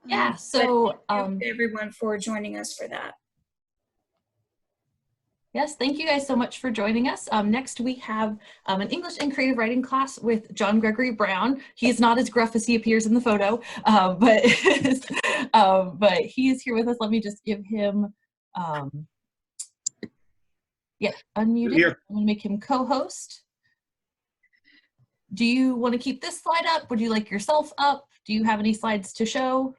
Yeah, so thank you everyone for joining us for that. Yes, thank you guys so much for joining us. Next we have an English and creative writing class with John Gregory Brown. He's not as gruff as he appears in the photo, but he is here with us. Let me just give him, unmuted. Here. I'm gonna make him co-host. Do you want to keep this slide up? Would you like yourself up? Do you have any slides to show?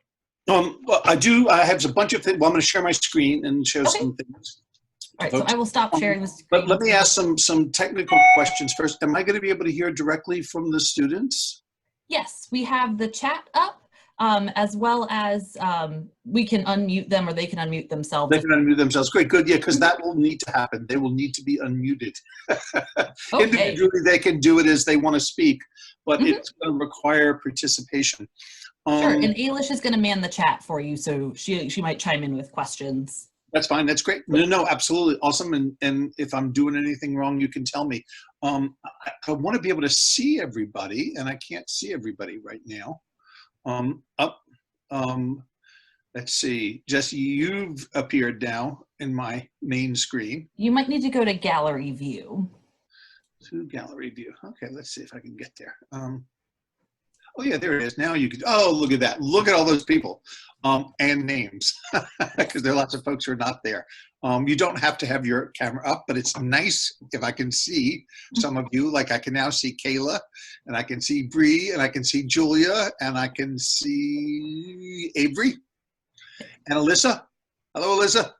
Well, I do. I have a bunch of things. Well, I'm going to share my screen and show some things. All right, so I will stop sharing the screen. But let me ask some technical questions first. Am I going to be able to hear directly from the students? Yes, we have the chat up, as well as we can unmute them or they can unmute themselves. They can unmute themselves. Great, good. Yeah, because that will need to happen. They will need to be unmuted. Okay. Individually, they can do it as they want to speak, but it's going to require participation. Sure, and Ailish is going to man the chat for you, so she might chime in with questions. That's fine. That's great. No, absolutely awesome. And if I'm doing anything wrong, you can tell me. I want to be able to see everybody, and I can't see everybody right now. Let's see. Jesse, you've appeared now in my main screen. You might need to go to gallery view. To gallery view. Okay, let's see if I can get there. Oh yeah, there it is. Now you can. Oh, look at that. Look at all those people and names, because there are lots of folks who are not there. You don't have to have your camera up, but it's nice if I can see some of you. Like I can now see Kayla, and I can see Bree, and I can see Julia, and I can see Avery, and Alyssa. Hello, Alyssa.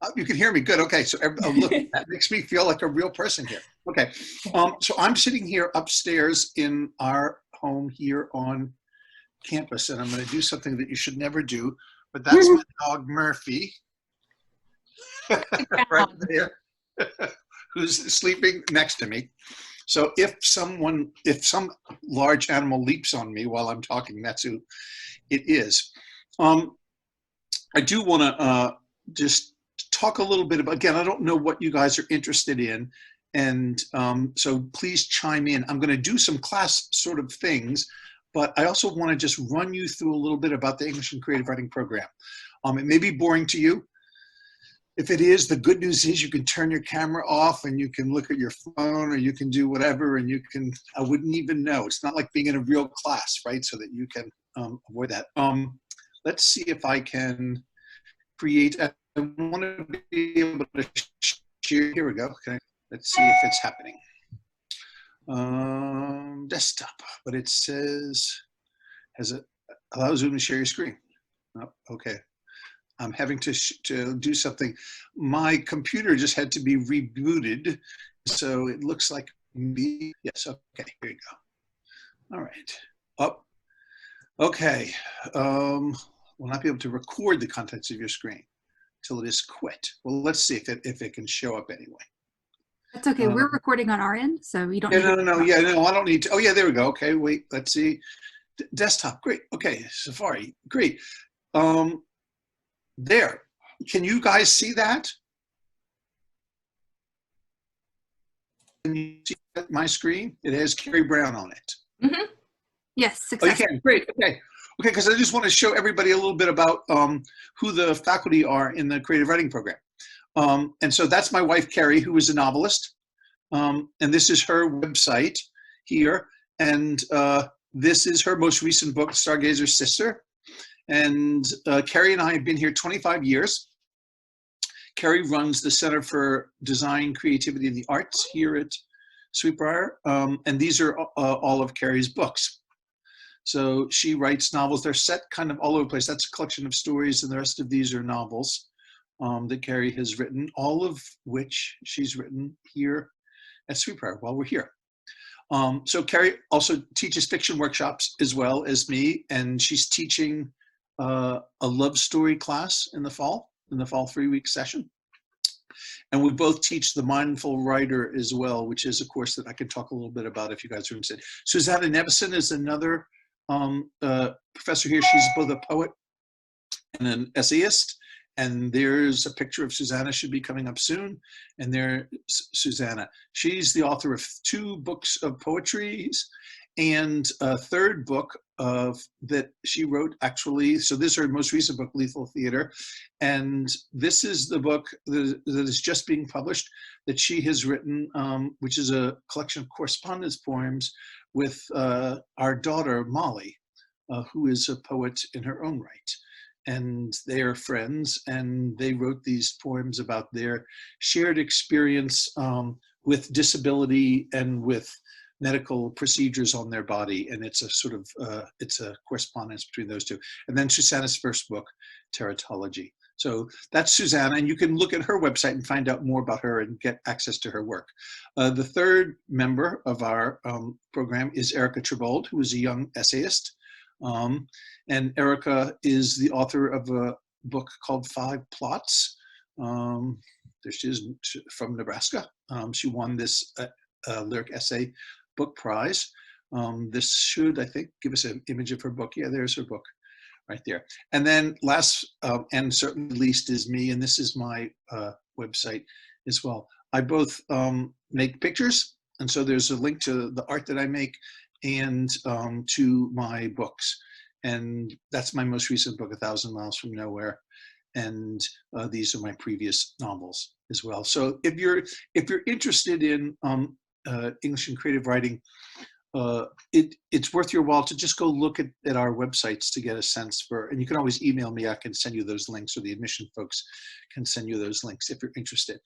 Oh, you can hear me. Good. Okay. So look, that makes me feel like a real person here. Okay. So I'm sitting here upstairs in our home here on campus, and I'm going to do something that you should never do, but that's my dog Murphy right there, who's sleeping next to me. So if some large animal leaps on me while I'm talking, that's who it is. I do want to just talk a little bit about, again, I don't know what you guys are interested in, and so please chime in. I'm going to do some class sort of things, but I also want to just run you through a little bit about the English and Creative Writing program. It may be boring to you. If it is, the good news is you can turn your camera off and you can look at your phone, or you can do whatever, and you can, I wouldn't even know. It's not like being in a real class, right? So that you can avoid that. Let's see if I can create, I want to be able to share, here we go. Okay, let's see if it's happening. Desktop, but it says, allow Zoom to share your screen. Oh, okay. I'm having to do something. My computer just had to be rebooted, so it looks like me. Yes, okay, here you go. All right, up. Okay, will not be able to record the contents of your screen till it is quit. Well, let's see if it can show up anyway. That's okay. We're recording on our end, so you don't. Yeah, no, I don't need to. Oh yeah, there we go. Okay, wait, let's see. Desktop, great. Okay, Safari, great. There, can you guys see that? Can you see my screen? It has Carrie Brown on it. Mm-hmm. Yes, oh, you can. Great. Okay. Okay, because I just want to show everybody a little bit about who the faculty are in the creative writing program. And so that's my wife, Carrie, who is a novelist. And this is her website here. And this is her most recent book, Stargazer's Sister. And Carrie and I have been here 25 years. Carrie runs the Center for Design, Creativity, and the Arts here at Briar. And these are all of Carrie's books. So she writes novels. They're set kind of all over the place. That's a collection of stories, and the rest of these are novels that Carrie has written, all of which she's written here at Briar while we're here. So Carrie also teaches fiction workshops as well as me, and she's teaching a love story class in the fall 3-week session. And we both teach the Mindful Writer as well, which is a course that I could talk a little bit about if you guys are interested. Susanna Nevison is another professor here. She's both a poet and an essayist. And there's a picture of Susanna, should be coming up soon. And there's Susanna. She's the author of 2 books of poetry and a 3rd book that she wrote, actually. So this is her most recent book, Lethal Theater. And this is the book that is just being published that she has written, which is a collection of correspondence poems with our daughter, Molly, who is a poet in her own right. And they are friends, and they wrote these poems about their shared experience with disability and with medical procedures on their body. And it's a sort of, it's a correspondence between those two. And then Susanna's first book, Teratology. So that's Susanna, and you can look at her website and find out more about her and get access to her work. The third member of our program is Erica Tribold, who is a young essayist. And Erica is the author of a book called 5 Plots. There she is, from Nebraska. She won this lyric essay book prize. This should, I think, give us an image of her book. Yeah, there's her book right there. And then last and certainly least is me, and this is my website as well. I both make pictures, and so there's a link to the art that I make and to my books. And that's my most recent book, 1,000 Miles from Nowhere. And these are my previous novels as well. So if you're interested in English and creative writing, it's worth your while to just go look at our websites to get a sense for, and you can always email me, I can send you those links, or the admission folks can send you those links if you're interested.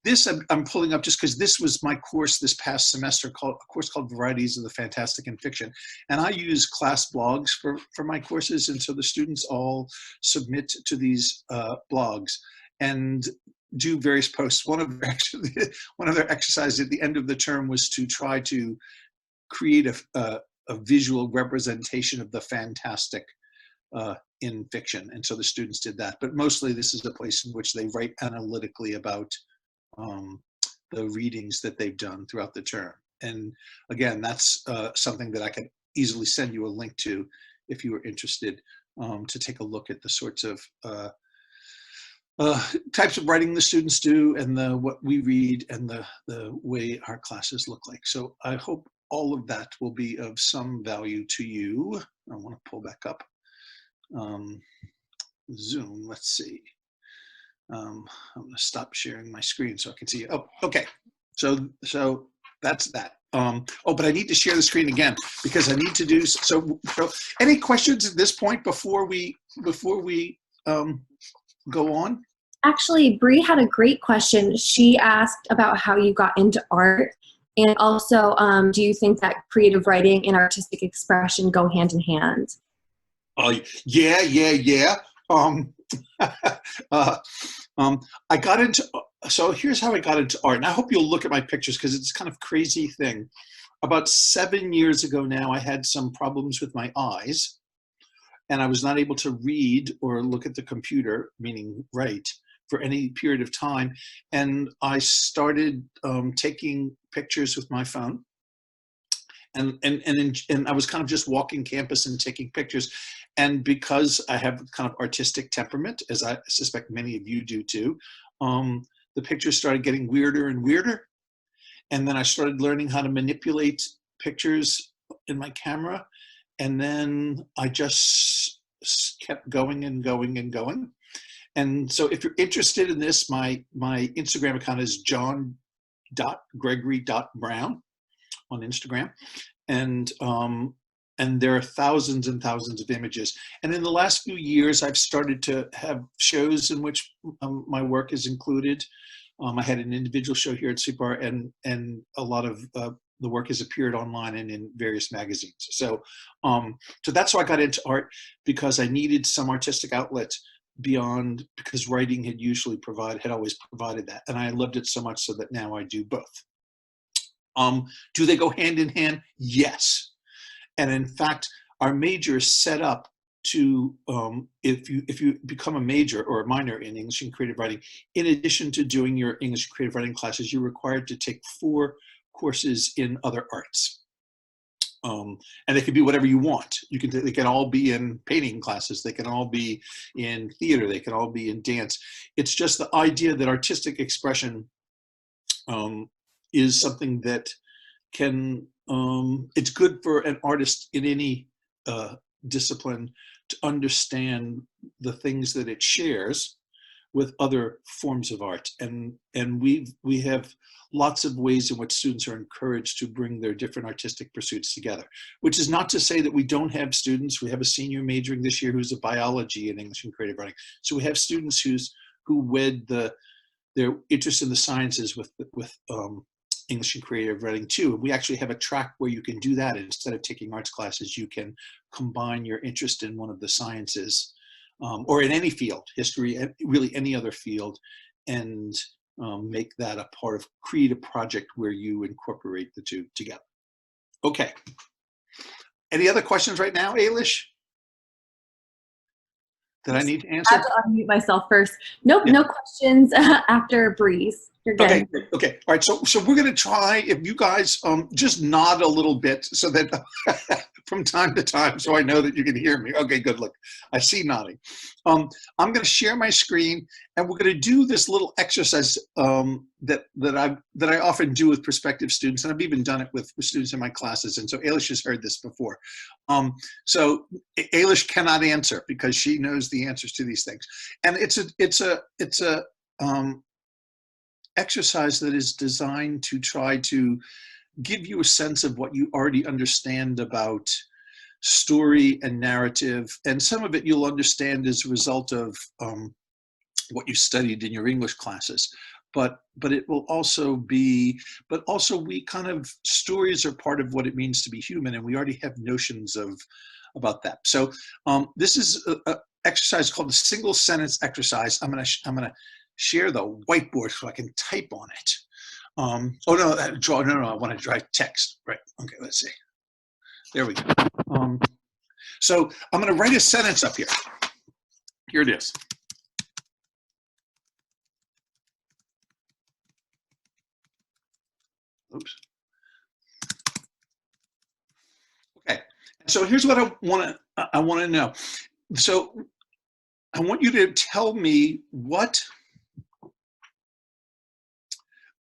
This I'm pulling up just because this was my course this past semester, a course called Varieties of the Fantastic and Fiction. And I use class blogs for my courses, and so the students all submit to these blogs and do various posts. One of their exercises at the end of the term was to try to create a visual representation of the fantastic in fiction. And so the students did that. But mostly this is a place in which they write analytically about the readings that they've done throughout the term. And again, that's something that I could easily send you a link to if you were interested to take a look at the sorts of types of writing the students do, and what we read, and the way our classes look like. So I hope all of that will be of some value to you. I want to pull back up Zoom. Let's see. I'm going to stop sharing my screen so I can see you. Oh, okay. So that's that. Oh, but I need to share the screen again because I need to do so. Any questions at this point before we go on? Actually, Bree had a great question. She asked about how you got into art. And also, do you think that creative writing and artistic expression go hand in hand? Yeah. I got into, so here's how I got into art. And I hope you'll look at my pictures because it's kind of crazy thing. About 7 years ago now, I had some problems with my eyes. And I was not able to read or look at the computer, meaning write, for any period of time. And I started taking pictures with my phone. And I was kind of just walking campus and taking pictures. And because I have kind of artistic temperament, as I suspect many of you do too, the pictures started getting weirder and weirder. And then I started learning how to manipulate pictures in my camera. And then I just kept going and going and going. And so if you're interested in this, my Instagram account is john.gregory.brown on Instagram. And there are thousands and thousands of images. And in the last few years, I've started to have shows in which my work is included. I had an individual show here at Super, and a lot of the work has appeared online and in various magazines. So that's why I got into art, because I needed some artistic outlet beyond, because writing had always provided that. And I loved it so much so that now I do both. Do they go hand in hand? Yes. And in fact, our major is set up to, if you become a major or a minor in English and creative writing, in addition to doing your English and creative writing classes, you're required to take 4 courses in other arts. And they can be whatever you want. They can all be in painting classes. They can all be in theater. They can all be in dance. It's just the idea that artistic expression is something that can, it's good for an artist in any discipline to understand the things that it shares with other forms of art. And we have lots of ways in which students are encouraged to bring their different artistic pursuits together, which is not to say that we don't have students. We have a senior majoring this year who's a biology in English and creative writing. So we have students who wed their interest in the sciences with English and creative writing too. And we actually have a track where you can do that. Instead of taking arts classes, you can combine your interest in one of the sciences or in any field, history, really any other field, and make that a part of, create a project where you incorporate the two together. Okay. Any other questions right now, Ailish, that I need to answer? I have to unmute myself first. Nope, Yeah. no questions after Breeze. You're good. Okay, okay. All right, so we're going to try, if you guys just nod a little bit so that from time to time, so I know that you can hear me. Okay, good. Look, I see nodding. I'm going to share my screen, and we're going to do this little exercise that I often do with prospective students, and I've even done it with students in my classes. And so Ailish has heard this before. So Ailish cannot answer because she knows the answers to these things, and it's a exercise that is designed to try to give you a sense of what you already understand about story and narrative, and some of it you'll understand as a result of what you studied in your English classes. But it will also be, but also we kind of, stories are part of what it means to be human, and we already have notions about that. So this is an exercise called the single sentence exercise. I'm gonna share the whiteboard so I can type on it. Oh no, I want to write text. Right. Okay, let's see. There we go. So I'm going to write a sentence up here. Here it is. Oops. Okay. So here's what I want to know. So I want you to tell me what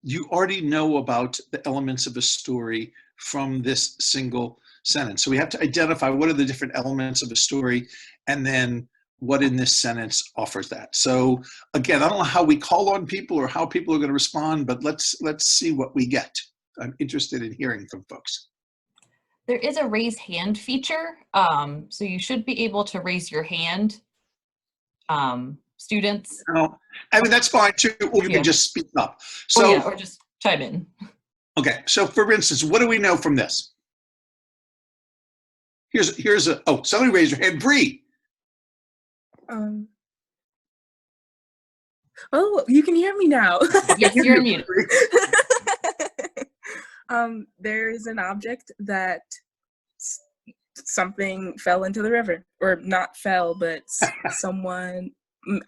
you already know about the elements of a story from this single sentence. So we have to identify what are the different elements of a story, and then what in this sentence offers that. So again, I don't know how we call on people or how people are going to respond, but let's see what we get. I'm interested in hearing from folks. There is a raise hand feature, so you should be able to raise your hand, students. I mean, that's fine too, or you can just speak up. So, or just chime in. Okay, so for instance, what do we know from this? Here's a, oh, somebody raised their hand. Bree. Oh, you can hear me now. Yes, you're muted. There's an object that something fell into the river, or not fell, but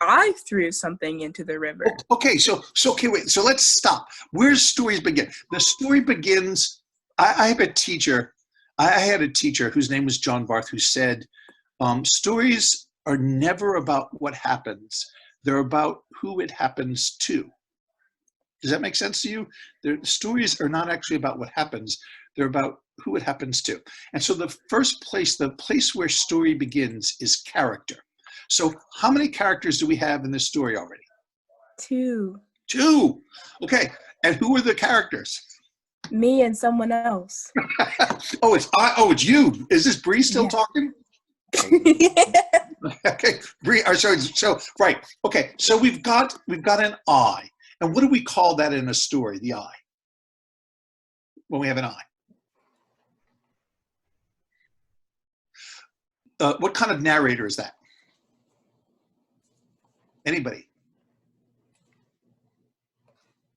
I threw something into the river. Okay, so okay, wait. So let's stop. Where's stories begin? The story begins. I have a teacher. I had a teacher whose name was John Barth, who said, stories are never about what happens. They're about who it happens to. Does that make sense to you? The stories are not actually about what happens. They're about who it happens to. And so the first place, the place where story begins is character. So how many characters do we have in this story already? 2. 2. Okay. And who are the characters? Me and someone else. It's you. Is this Bree still talking? Okay, Bree. So right. Okay. So we've got an I, and what do we call that in a story? The I. When we have an I. What kind of narrator is that? Anybody?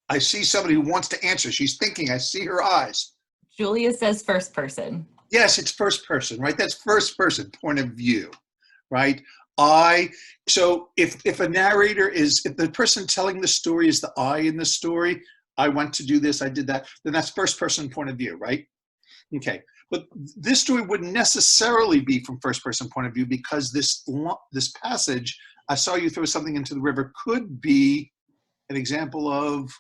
I see somebody who wants to answer. She's thinking. I see her eyes. Julia says first person. Yes, it's first person, right? That's first person, point of view, right? So if a narrator is, if the person telling the story is the I in the story, I went to do this, I did that, then that's first person point of view, right? Okay, but this story wouldn't necessarily be from first person point of view, because this passage, I saw you throw something into the river, could be an example of,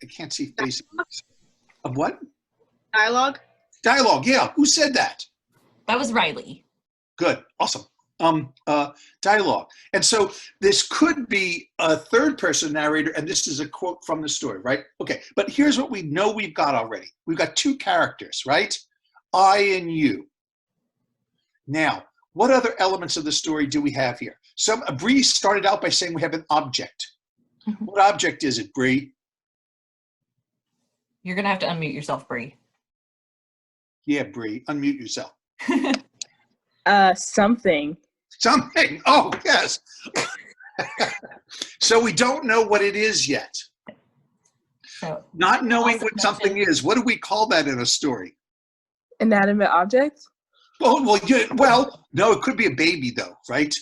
I can't see faces. Of what? Dialogue? Dialogue, yeah. Who said that? That was Riley. Good, awesome. Dialogue. And so this could be a third person narrator, and this is a quote from the story, right? Okay, but here's what we know we've got already. We've got two characters, right? I and you. Now, what other elements of the story do we have here? Bree started out by saying we have an object. What object is it, Bree? You're going to have to unmute yourself, Bree. Yeah, Bree, unmute yourself. Something. Something. Oh, yes. So we don't know what it is yet. So, Not knowing also what something is. What do we call that in a story? Inanimate object? Oh, well, no, it could be a baby though, right?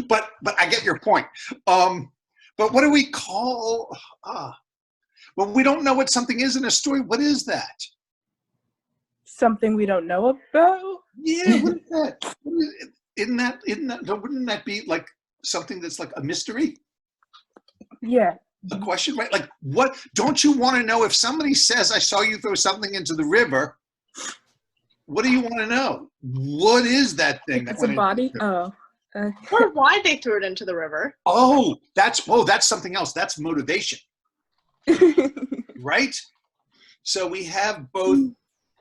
But I get your point. But what do we call? Well, we don't know what something is in a story. What is that? Something we don't know about? Yeah, what is that? Wouldn't that be like something that's like a mystery? Yeah. A question, right? Like, what? Don't you want to know if somebody says, "I saw you throw something into the river"? What do you want to know? What is that thing? It's a body? Oh. Or why they threw it into the river. Oh, that's something else. That's motivation, right? So we have both.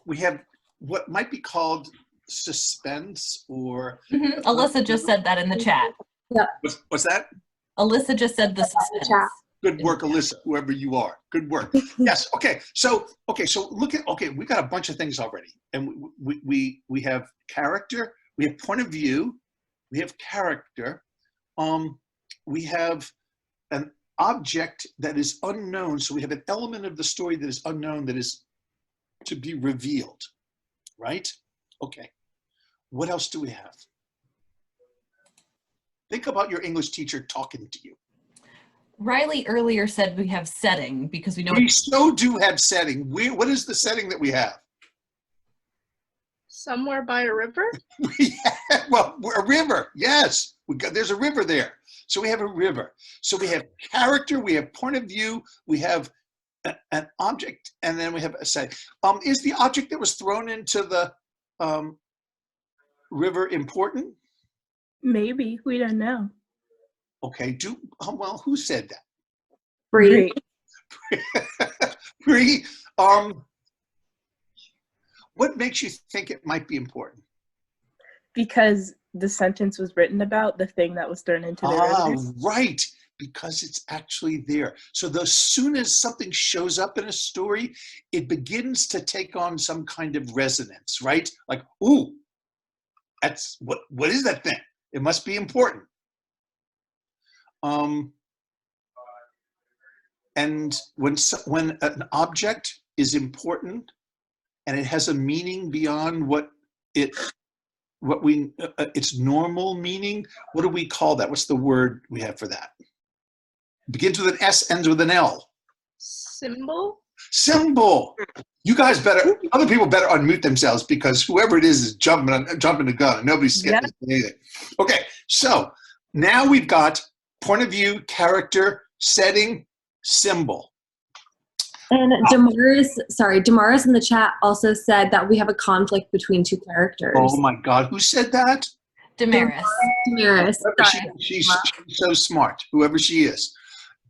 We have what might be called suspense, or Alyssa just said that in the chat. Yeah. What's that? Alyssa just said the suspense. Good work, Alyssa, whoever you are. Good work. Yes. Okay. So look at, we got a bunch of things already. And we have character, we have point of view, we have character, we have an object that is unknown. So we have an element of the story that is unknown, that is to be revealed, right? Okay. What else do we have? Think about your English teacher talking to you. Riley earlier said we have setting because we know We so do have setting. What is the setting that we have? Somewhere by a river? Well, a river. Yes, there's a river there. So we have a river. So we have character. We have point of view. We have an object, and then we have a setting. Is the object that was thrown into the river important? Maybe. We don't know. Okay. Well, who said that? Bree. Bree. What makes you think it might be important? Because the sentence was written about the thing that was thrown into the river. Right. Because it's actually there. So as soon as something shows up in a story, it begins to take on some kind of resonance, right? Like, ooh, that's what is that thing? It must be important. And when an object is important and it has a meaning beyond its normal meaning, what do we call that? What's the word we have for that? Begins with an S, ends with an L. Symbol? Symbol. You guys other people better unmute themselves, because whoever it is jumping the gun and nobody's getting anything. Okay, so now we've got point of view, character, setting, symbol. And Damaris in the chat also said that we have a conflict between two characters. Oh my God, who said that? Damaris. She's so smart, whoever she is.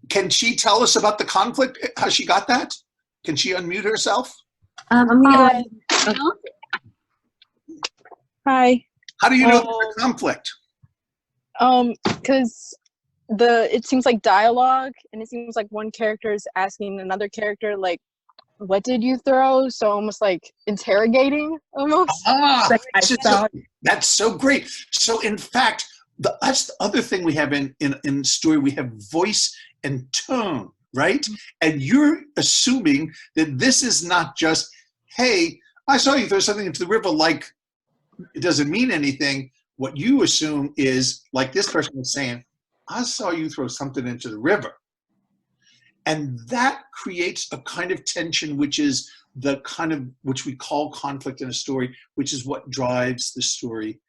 Can she tell us about the conflict, how she got that? Can she unmute herself? I'm gonna Hi. How do you know there's a conflict? Because it seems like dialogue, and it seems like one character is asking another character, like, what did you throw? So almost like interrogating, almost. That's so great. So in fact, that's the other thing we have in the story. We have voice and tone, right? And you're assuming that this is not just, hey, I saw you throw something into the river, like it doesn't mean anything. What you assume is, like this person was saying, I saw you throw something into the river. And that creates a kind of tension, which is which we call conflict in a story, which is what drives the story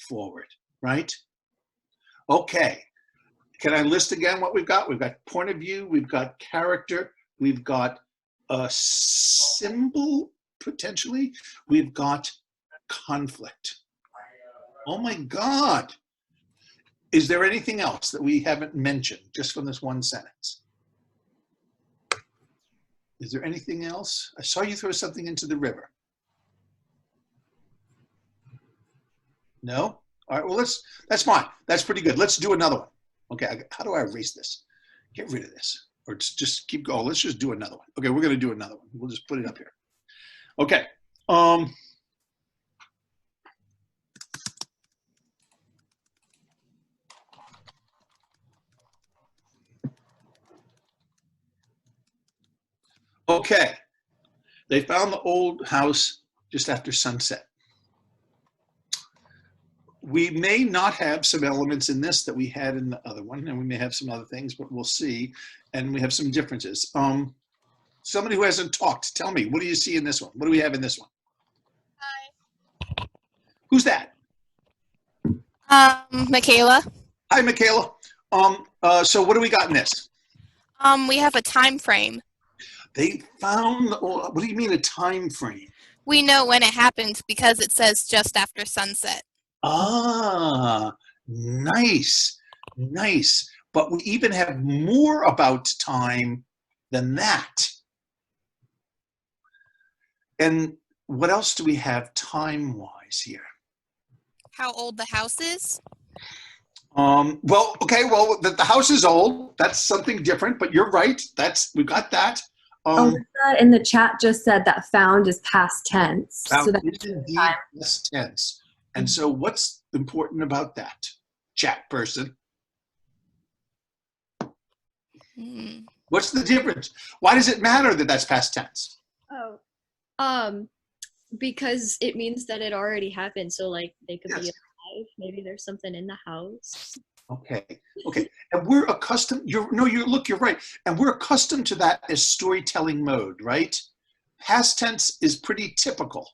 forward, right? Okay. can I list again what we've got? We've got point of view, we've got character, we've got a symbol, potentially, we've got conflict. Oh my God. Is there anything else that we haven't mentioned just from this one sentence? Is there anything else? I saw you throw something into the river. No? All right, well, that's fine. That's pretty good. Let's do another one. Okay, how do I erase this? Get rid of this. Or just keep going. Let's just do another one. Okay, we're going to do another one. We'll just put it up here. Okay. Okay. They found the old house just after sunset. We may not have some elements in this that we had in the other one, and we may have some other things, but we'll see. And we have some differences. Somebody who hasn't talked, tell me, what do you see in this one? What do we have in this one? Hi. Who's that? Michaela. Hi, Michaela. So what do we got in this? We have a time frame. They found, what do you mean a time frame? We know when it happened because it says just after sunset. Ah, nice, nice. But we even have more about time than that. And what else do we have time-wise here? How old the house is? Well, okay, well, the house is old. That's something different, but you're right. We got that. Alyssa in the chat just said that found is past tense. So that is indeed past tense. And so what's important about that, chat person? What's the difference? Why does it matter that that's past tense? Because it means that it already happened. So like they could be alive. Maybe there's something in the house. Okay. And we're accustomed, you're right. And we're accustomed to that as storytelling mode, right? Past tense is pretty typical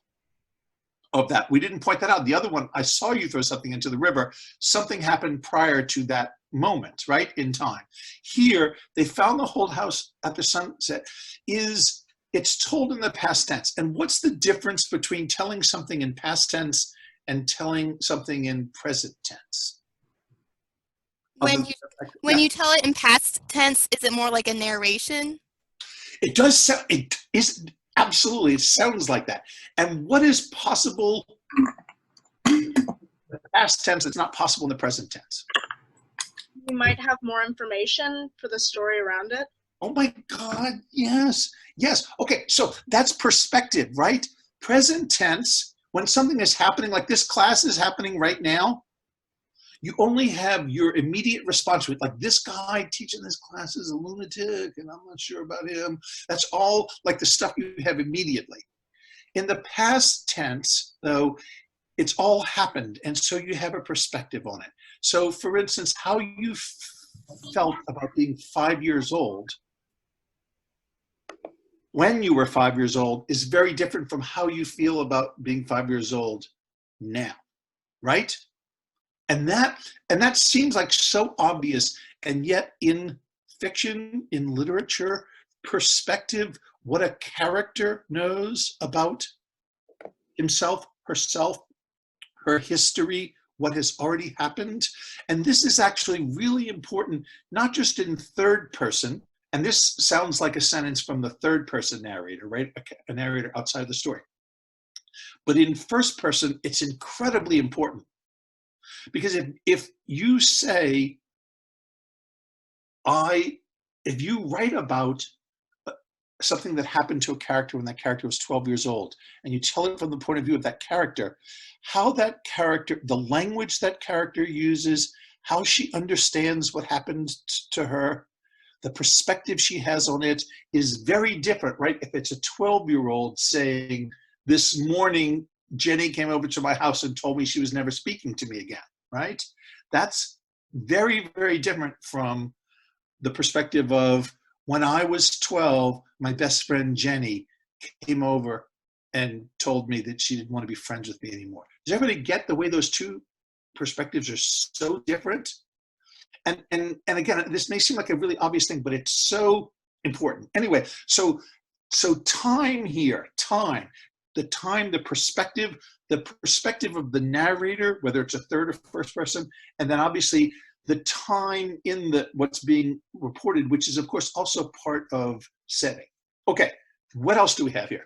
of that. We didn't point that out. The other one, I saw you throw something into the river. Something happened prior to that moment, right, in time. Here, they found the whole house at the sunset. It's told in the past tense. And what's the difference between telling something in past tense and telling something in present tense? When you tell it in past tense, is it more like a narration? It does sound, it is absolutely, it sounds like that. And what is possible in the past tense that's not possible in the present tense? You might have more information for the story around it. Oh my God, yes. Okay, so that's perspective, right? Present tense, when something is happening, like this class is happening right now, you only have your immediate response to it. Like, this guy teaching this class is a lunatic and I'm not sure about him. That's all like the stuff you have immediately. In the past tense, though, it's all happened. And so you have a perspective on it. So for instance, how you felt about being 5 years old when you were 5 years old is very different from how you feel about being 5 years old now, right? And that seems like so obvious, and yet in fiction, in literature, perspective, what a character knows about himself, herself, her history, what has already happened. And this is actually really important, not just in third person, and this sounds like a sentence from the third person narrator, right? A narrator outside the story. But in first person, it's incredibly important. Because if you say, if you write about something that happened to a character when that character was 12 years old, and you tell it from the point of view of that character, how that character, the language that character uses, how she understands what happened to her, the perspective she has on it is very different, right? If it's a 12-year-old saying, this morning, Jenny came over to my house and told me she was never speaking to me again, right? That's very, very different from the perspective of when I was 12, my best friend Jenny came over and told me that she didn't want to be friends with me anymore. Does everybody get the way those two perspectives are so different? And again, this may seem like a really obvious thing, but it's so important. Anyway, so time here, the perspective of the narrator, whether it's a third or first person, and then obviously the time in what's being reported, which is of course also part of setting. Okay, what else do we have here?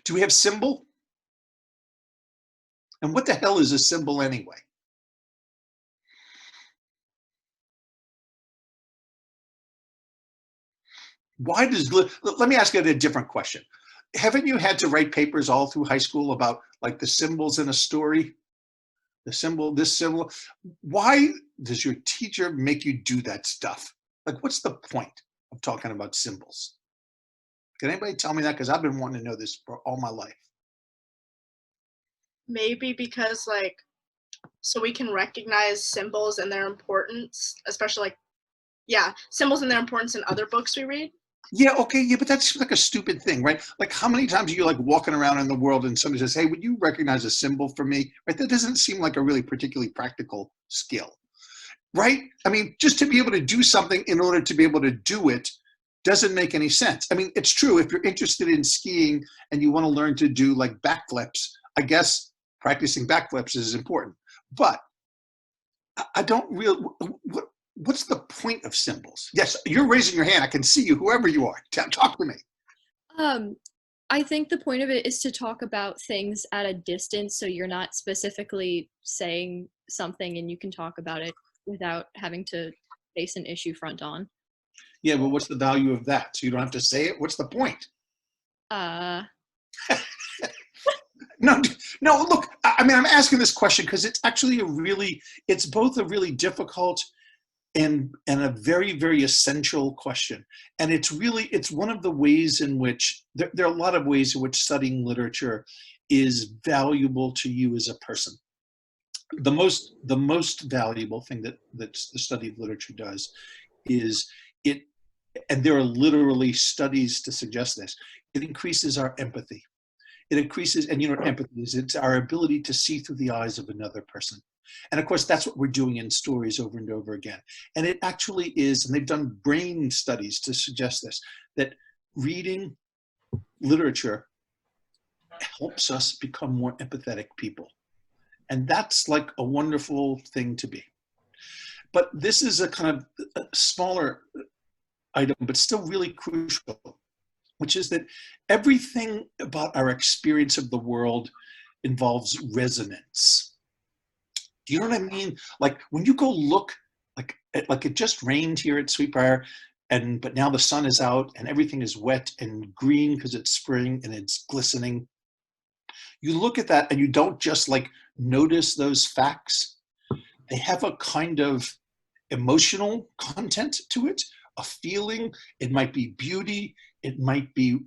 Do we have symbol? And what the hell is a symbol anyway? Why does, let me ask you a different question. Haven't you had to write papers all through high school about like the symbols in a story? The symbol, this symbol. Why does your teacher make you do that stuff? Like, what's the point of talking about symbols? Can anybody tell me that? Because I've been wanting to know this for all my life. Maybe because like, so we can recognize symbols and their importance, especially like, yeah, symbols and their importance in other books we read. Yeah, okay, yeah, but that's like a stupid thing, right? Like how many times are you like walking around in the world and somebody says, hey, would you recognize a symbol for me? Right, that doesn't seem like a really particularly practical skill, right? I mean, just to be able to do something in order to be able to do it doesn't make any sense. I mean, it's true, if you're interested in skiing and you want to learn to do like backflips, I guess practicing backflips is important. But I don't really, what's the point of symbols? Yes, you're raising your hand. I can see you, whoever you are. Talk to me. I think the point of it is to talk about things at a distance, so you're not specifically saying something and you can talk about it without having to face an issue front on. Yeah, but what's the value of that? So you don't have to say it? What's the point? No, look, I mean, I'm asking this question because it's actually it's both a really difficult and a very, very essential question. And it's one of the ways in which, there are a lot of ways in which studying literature is valuable to you as a person. The most valuable thing that the study of literature does is and there are literally studies to suggest this, it increases our empathy. It increases, and you know what empathy is, it's our ability to see through the eyes of another person. And of course, that's what we're doing in stories over and over again. And it actually is, and they've done brain studies to suggest this, that reading literature helps us become more empathetic people. And that's like a wonderful thing to be. But this is a kind of a smaller item, but still really crucial, which is that everything about our experience of the world involves resonance. Do you know what I mean? Like when you go look, like it just rained here at Sweet Briar, but now the sun is out and everything is wet and green because it's spring and it's glistening. You look at that and you don't just like notice those facts. They have a kind of emotional content to it, a feeling. It might be beauty. It might be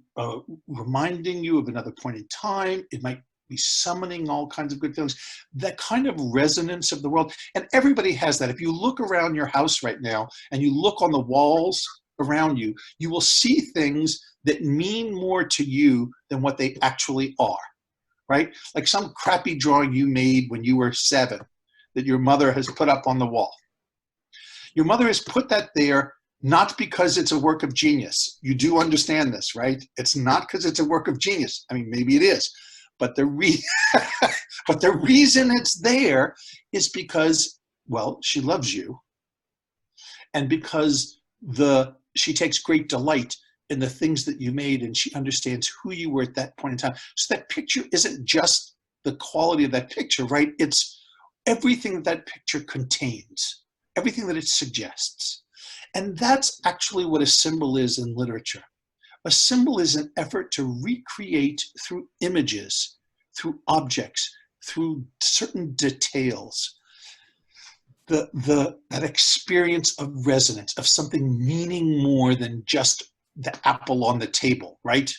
reminding you of another point in time. It might be summoning all kinds of good feelings. That kind of resonance of the world. And everybody has that. If you look around your house right now and you look on the walls around you, you will see things that mean more to you than what they actually are, right? Like some crappy drawing you made when you were 7 that your mother has put up on the wall. Your mother has put that there not because it's a work of genius. You do understand this, right? It's not because it's a work of genius. I mean, maybe it is. But the reason it's there is because, well, she loves you. And because she takes great delight in the things that you made, and she understands who you were at that point in time. So that picture isn't just the quality of that picture, right? It's everything that picture contains, everything that it suggests. And that's actually what a symbol is in literature. A symbol is an effort to recreate through images, through objects, through certain details, that experience of resonance, of something meaning more than just the apple on the table, right?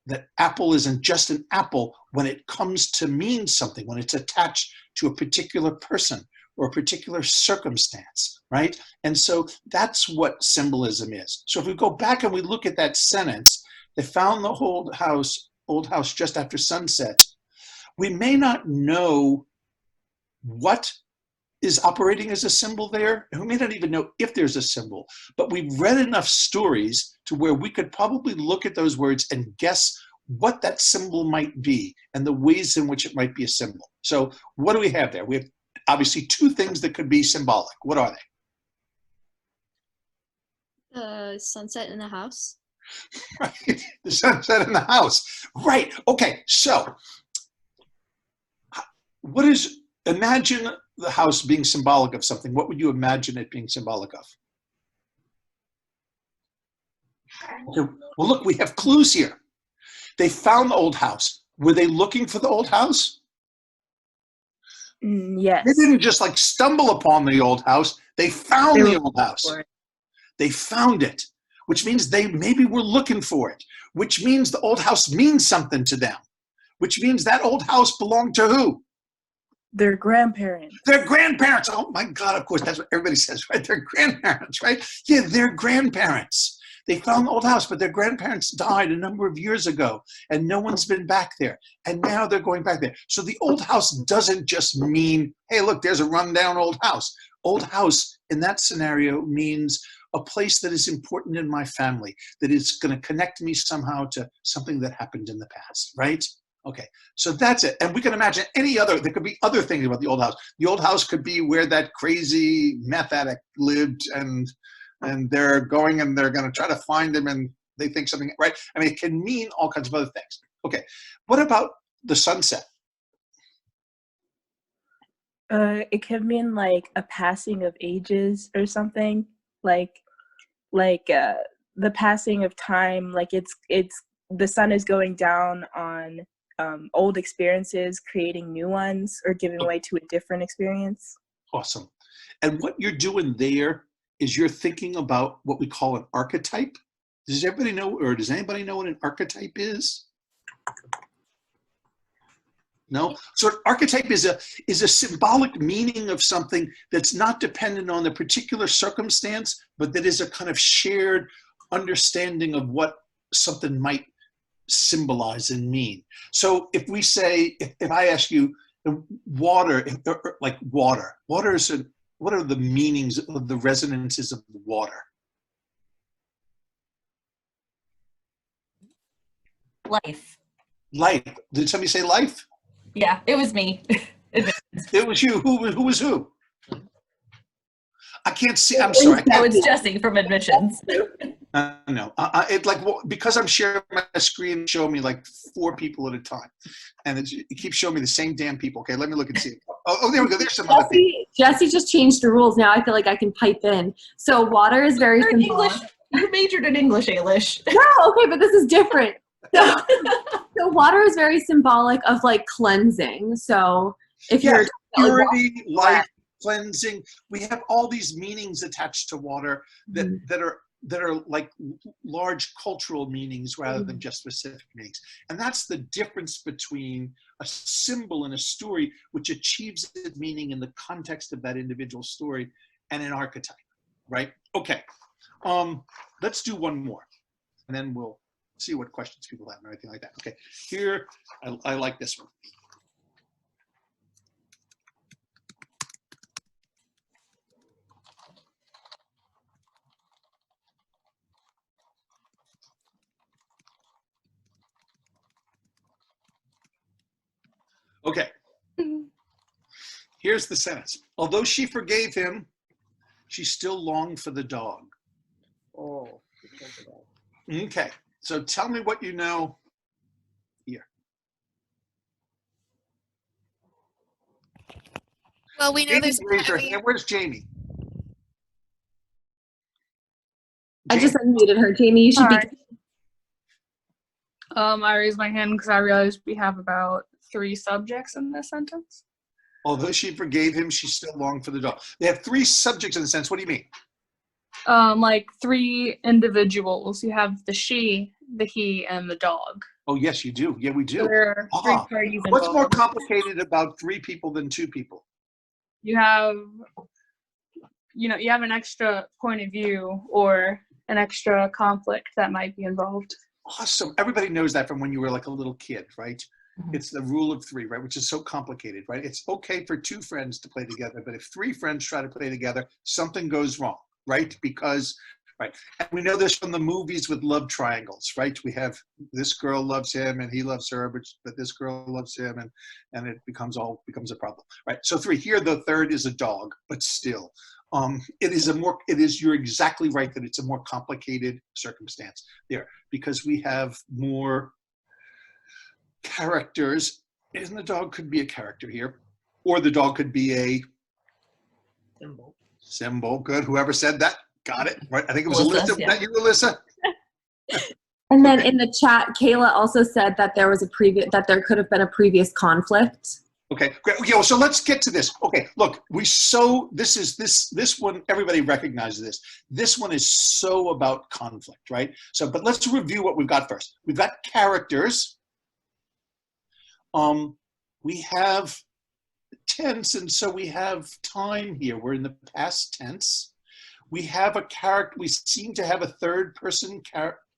That apple isn't just an apple when it comes to mean something, when it's attached to a particular person or a particular circumstance, right? And so that's what symbolism is. So if we go back and we look at that sentence, they found the whole house old house just after sunset, we may not know what is operating as a symbol there, and we may not even know if there's a symbol, but we've read enough stories to where we could probably look at those words and guess what that symbol might be and the ways in which it might be a symbol. So what do we have there? We have obviously two things that could be symbolic. What are they? The sunset in the house. Right, the sunset in the house. Right, okay, so imagine the house being symbolic of something. What would you imagine it being symbolic of? Okay, well, look, we have clues here. They found the old house. Were they looking for the old house? Yes. They didn't just like stumble upon the old house. They found the old house. They found it, which means they maybe were looking for it, which means the old house means something to them, which means that old house belonged to who? Their grandparents. Their grandparents. Oh my God, of course, that's what everybody says, right? Their grandparents, right? Yeah, their grandparents. They found the old house, but their grandparents died a number of years ago, and no one's been back there. And now they're going back there. So the old house doesn't just mean, hey, look, there's a rundown old house. Old house in that scenario means a place that is important in my family, that is going to connect me somehow to something that happened in the past, right? Okay, so that's it. And we can imagine there could be other things about the old house. The old house could be where that crazy meth addict lived, and they're going and they're going to try to find him, and they think something, right? I mean, it can mean all kinds of other things. Okay, what about the sunset? It could mean like a passing of ages or something, like the passing of time. Like it's the sun is going down on old experiences, creating new ones, or giving way to a different experience. Awesome. And what you're doing there is you're thinking about what we call an archetype. Does everybody know, or does anybody know what an archetype is? No? So an archetype is a symbolic meaning of something that's not dependent on the particular circumstance, but that is a kind of shared understanding of what something might symbolize and mean. So if we say, if I ask you, water, like water is what are the meanings of the resonances of water? Life. Life. Did somebody say life? Yeah, it was me. It was you. Who was who? I can't see. I'm sorry. No, it's Jesse from admissions. No, it like because I'm sharing my screen, show me like 4 people at a time, and it keeps showing me the same damn people. Okay, let me look and see. Oh, there we go. There's some other people. Jesse just changed the rules. Now I feel like I can pipe in. So water is very symbolic. English. You majored in English, Ailish. No, okay, but this is different. So water is very symbolic of like cleansing. So if you're purity, life, cleansing, we have all these meanings attached to water that are like large cultural meanings rather than just specific meanings. And that's the difference between a symbol in a story which achieves its meaning in the context of that individual story and an archetype, right? Okay, let's do one more, and then we'll see what questions people have and everything like that. Okay, here, I like this one. Okay, here's the sentence. Although she forgave him, she still longed for the dog. Oh. Okay, so tell me what you know here. Well, we know Jamie, there's raise your hand. Where's Jamie? I just unmuted her. Jamie, you should be. I raised my hand because I realized we have about 3 subjects in this sentence. Although she forgave him, she still longed for the dog. They have 3 subjects in the sentence. What do you mean? Like 3 individuals. You have the she, the he, and the dog. Oh, yes, you do. Yeah, we do. So there are 3 parties involved. What's more complicated about 3 people than 2 people? You have an extra point of view or an extra conflict that might be involved. awesome. Everybody knows that from when you were like a little kid, right? Mhm. It's the rule of three, right? Which is so complicated, right? It's okay for two friends to play together, but if three friends try to play together, something goes wrong, right? Because, right. And we know this from the movies with love triangles, right? We have this girl loves him and he loves her, but this girl loves him and it becomes a problem, right? So three, here the third is a dog, but still. You're exactly right that it's a more complicated circumstance there because we have more characters, and the dog could be a character here, or the dog could be a symbol. Good. Whoever said that, got it. Right. I think it was Alyssa. Was that you, Alyssa? And then in the chat, Kayla also said that there could have been a previous conflict. Okay, great. Okay, well, so let's get to this. Okay, look, this one, everybody recognizes this. This one is so about conflict, right? So, but let's review what we've got first. We've got characters. We have tense, and so we have time here. We're in the past tense. We have a character, we seem to have a third person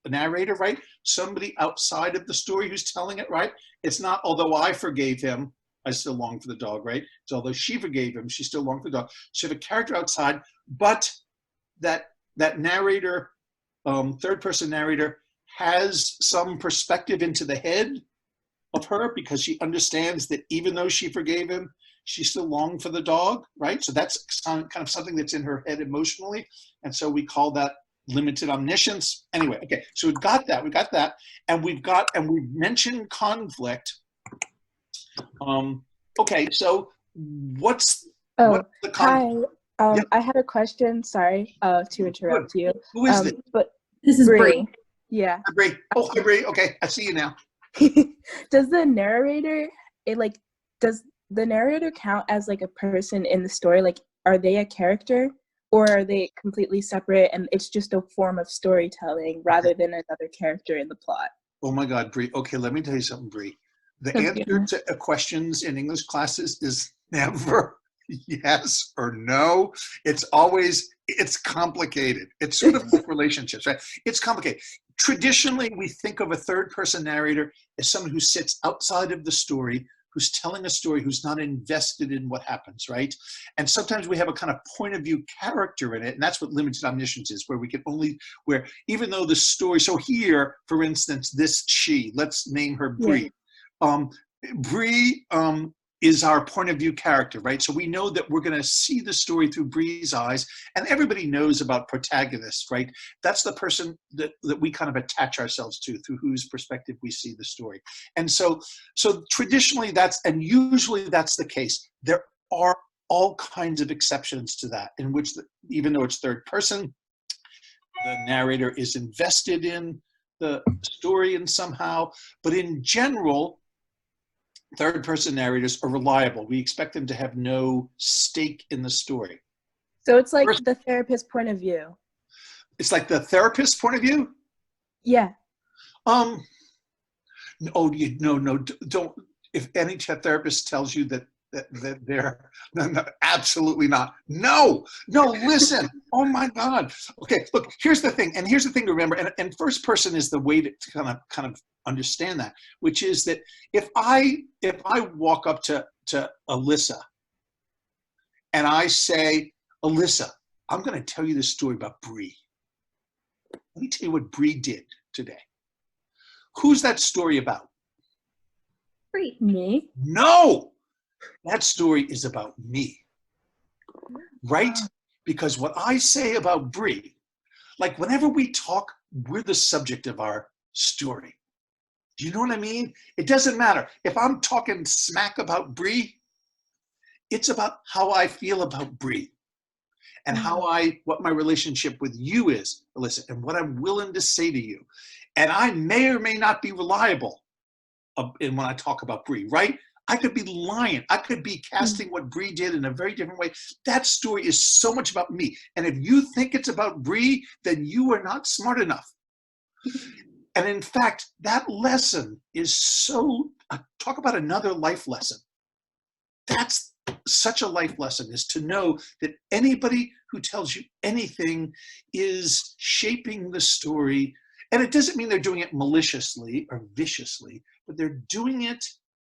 narrator, right? Somebody outside of the story who's telling it, right? It's not, although I forgave him, I still long for the dog, right? So although she forgave him, she still longed for the dog. So you have a character outside, but that narrator, third person narrator, has some perspective into the head of her because she understands that even though she forgave him, she still longed for the dog, right? So that's kind of something that's in her head emotionally. And so we call that limited omniscience. Anyway, okay, so we've got that. And we've mentioned conflict. Okay, so what's the conflict? Hi, Yep. I had a question. Sorry to interrupt you. Who is it? But this is Bree. Yeah. Bree. Oh, hi, Bree. Okay, I see you now. Does the narrator count as like a person in the story? Like, are they a character, or are they completely separate and it's just a form of storytelling rather than another character in the plot? Oh my God, Bree. Okay, let me tell you something, Bree. The answer to questions in English classes is never yes or no. It's complicated. It's sort of like relationships, right? It's complicated. Traditionally, we think of a third person narrator as someone who sits outside of the story, who's telling a story, who's not invested in what happens, right? And sometimes we have a kind of point of view character in it, and that's what limited omniscience is, where even though the story, so here, for instance, this she, let's name her Bree. Yeah. Bree is our point of view character, right? So we know that we're going to see the story through Bree's eyes, and everybody knows about protagonists, right? That's the person that we kind of attach ourselves to, through whose perspective we see the story. And so traditionally and usually that's the case. There are all kinds of exceptions to that, in which even though it's third person, the narrator is invested in the story in somehow, but in general, third-person narrators are reliable. We expect them to have no stake in the story. So it's like the therapist's point of view. It's like the therapist's point of view? Yeah. No, don't. If any therapist tells you that they're no, absolutely not. No, listen. Oh my God. Okay, look, here's the thing, to remember, and first person is the way to kind of understand that, which is that if I walk up to Alyssa and I say, Alyssa, I'm going to tell you this story about Bree. Let me tell you what Bree did today. Who's that story about? Bree. Me? No, that story is about me, right? Because what I say about Bree, like whenever we talk, we're the subject of our story. Do you know what I mean? It doesn't matter. If I'm talking smack about Bree, it's about how I feel about Bree and what my relationship with you is, Alyssa, and what I'm willing to say to you. And I may or may not be reliable when I talk about Bree, right? I could be lying. I could be casting what Bree did in a very different way. That story is so much about me. And if you think it's about Bree, then you are not smart enough. And in fact, that lesson is talk about another life lesson. That's such a life lesson, is to know that anybody who tells you anything is shaping the story And it doesn't mean they're doing it maliciously or viciously, but they're doing it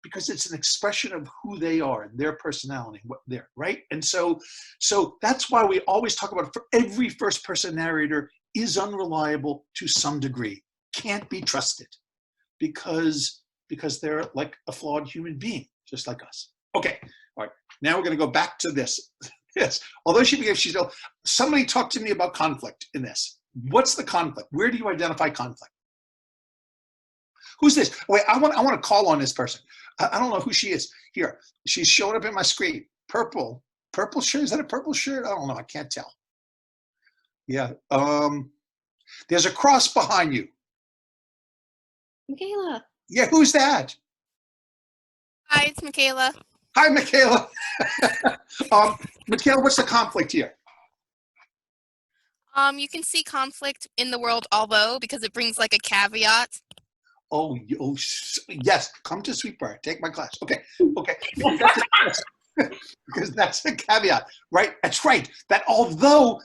because it's an expression of who they are and their personality, what they're, right? And so that's why we always talk about, for every first person narrator is unreliable to some degree, can't be trusted because they're like a flawed human being, just like us. Okay, all right, now we're gonna go back to this. Yes, although somebody talked to me about conflict in this. What's the conflict? Where do you identify conflict? Who's this? Wait, I want to call on this person. I don't know who she is. Here, she's showing up in my screen. Purple shirt. Is that a purple shirt? I don't know. I can't tell. Yeah. There's a cross behind you. Michaela. Yeah. Who's that? Hi, it's Michaela. Hi, Michaela. Michaela, what's the conflict here? You can see conflict in the world, although, because it brings like a caveat. Oh, yes. Come to Sweet Briar. Take my class. Okay. Because that's a caveat, right? That's right. That although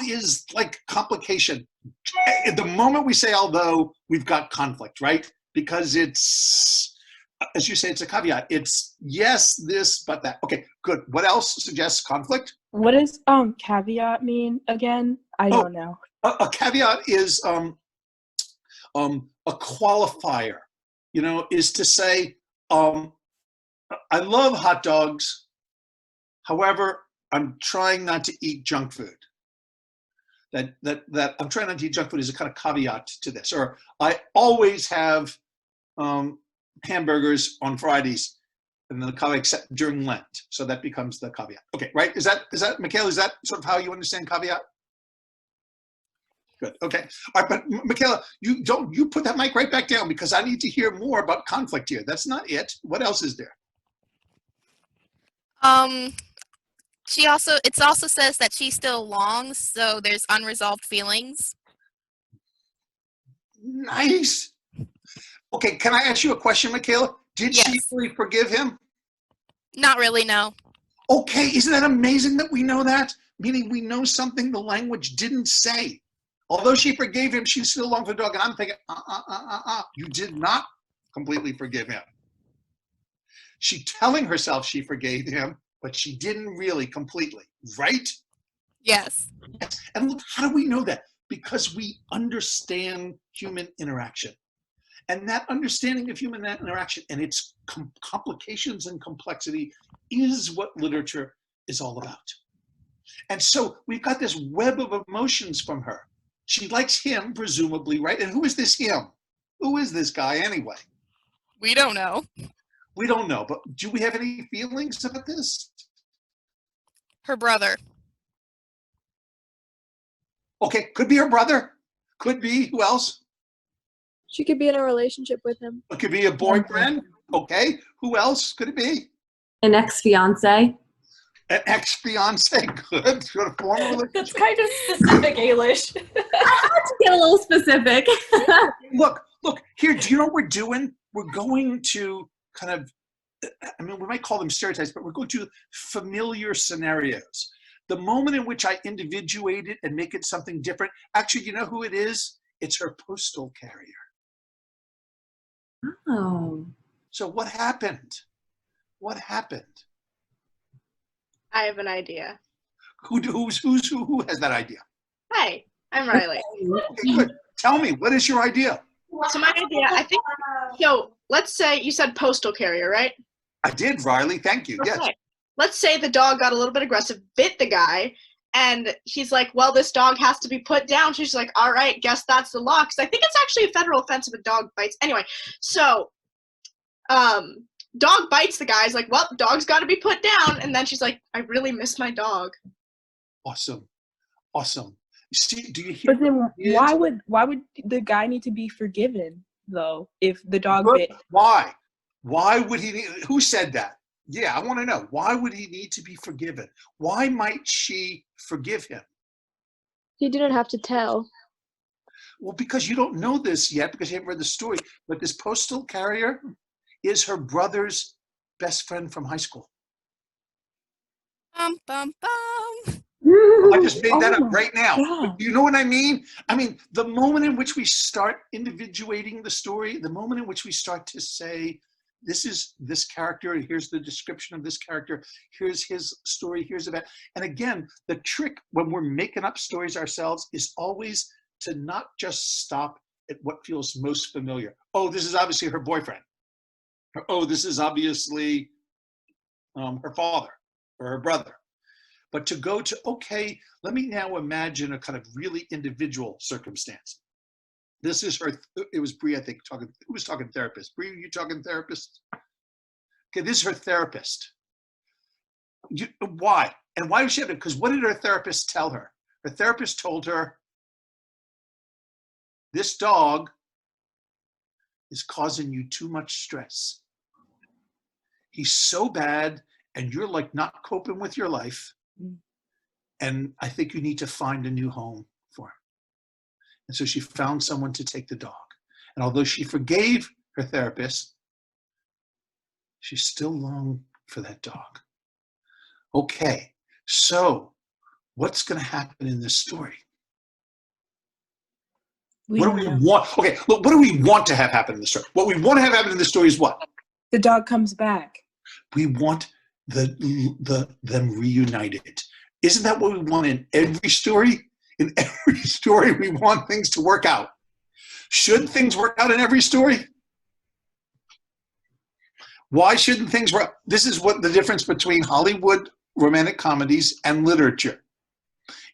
is like complication. The moment we say although, we've got conflict, right? Because it's, as you say, it's a caveat. It's yes, this, but that. Okay, good. What else suggests conflict? What does caveat mean again? I don't know. A caveat is a qualifier, is to say, I love hot dogs. However, I'm trying not to eat junk food. That I'm trying not to eat junk food is a kind of caveat to this. Or I always have hamburgers on Fridays, and the caveat except during Lent. So that becomes the caveat. Okay, right? Is that Michaela? Is that sort of how you understand caveat? Good. Okay. All right, but Michaela, you put that mic right back down because I need to hear more about conflict here. That's not it. What else is there? It also says that she still longs, so there's unresolved feelings. Nice. Okay, can I ask you a question, Michaela? Did she really forgive him? Not really, no. Okay, isn't that amazing that we know that? Meaning we know something the language didn't say. Although she forgave him, she still longed for the dog. And I'm thinking, you did not completely forgive him. She telling herself she forgave him, but she didn't really completely, right? Yes. And look, how do we know that? Because we understand human interaction. And that understanding of human interaction and its complications and complexity is what literature is all about. And so we've got this web of emotions from her. She likes him, presumably, right? And who is this him? Who is this guy anyway? We don't know. We don't know, but do we have any feelings about this? Her brother. Okay, could be her brother. Could be, who else? She could be in a relationship with him. It could be a boyfriend. Okay, who else could it be? An ex-fiance. An ex-fiance, good. That's kind of specific, Ailish. I had to get a little specific. Look, here, do you know what we're doing? We're going to kind of, we might call them stereotypes, but we're going to familiar scenarios. The moment in which I individuate it and make it something different, actually, you know who it is? It's her postal carrier. Oh. So what happened? What happened? I have an idea. Who has that idea? Hi, I'm Riley. Okay, good. Tell me, what is your idea? So my idea, I think, so let's say you said postal carrier, right? I did, Riley. Thank you. Okay. Yes. Let's say the dog got a little bit aggressive, bit the guy, and he's like, well, this dog has to be put down. She's like, all right, guess that's the law. Because I think it's actually a federal offense if a dog bites. Anyway, so dog bites the guy. He's like, well, dog's got to be put down. And then she's like, I really miss my dog. Awesome. See, do you hear? But then why would the guy need to be forgiven though if the dog bit? Why? Why would he? Who said that? Yeah, I want to know. Why would he need to be forgiven? Why might she forgive him? He didn't have to tell. Well, because you don't know this yet, because you haven't read the story. But this postal carrier is her brother's best friend from high school. Bum, bum, bum. I just made that Oh up my right now. God. But do you know what I mean? I mean, the moment in which we start individuating the story, the moment in which we start to say, this is this character, here's the description of this character, here's his story, here's about. And again, the trick when we're making up stories ourselves is always to not just stop at what feels most familiar. Oh, this is obviously her boyfriend. Or, oh, this is obviously her father or her brother. But to go to, okay, let me now imagine a kind of really individual circumstance. This is her, it was Brie, I think, talking, who was talking therapist? Brie, you talking therapist? Okay, this is her therapist. Why? And why was she have it? Because what did her therapist tell her? Her therapist told her, this dog is causing you too much stress. He's so bad, and you're like not coping with your life. And I think you need to find a new home for him. And so she found someone to take the dog. And although she forgave her therapist, she still longed for that dog. Okay, so what's going to happen in this story? What do we want? Okay, look, what do we want to have happen in the story? What we want to have happen in the story is what? The dog comes back. We want them reunited. Isn't that what we want in every story? In every story, we want things to work out. Should things work out in every story? Why shouldn't things work? This is what the difference between Hollywood romantic comedies and literature.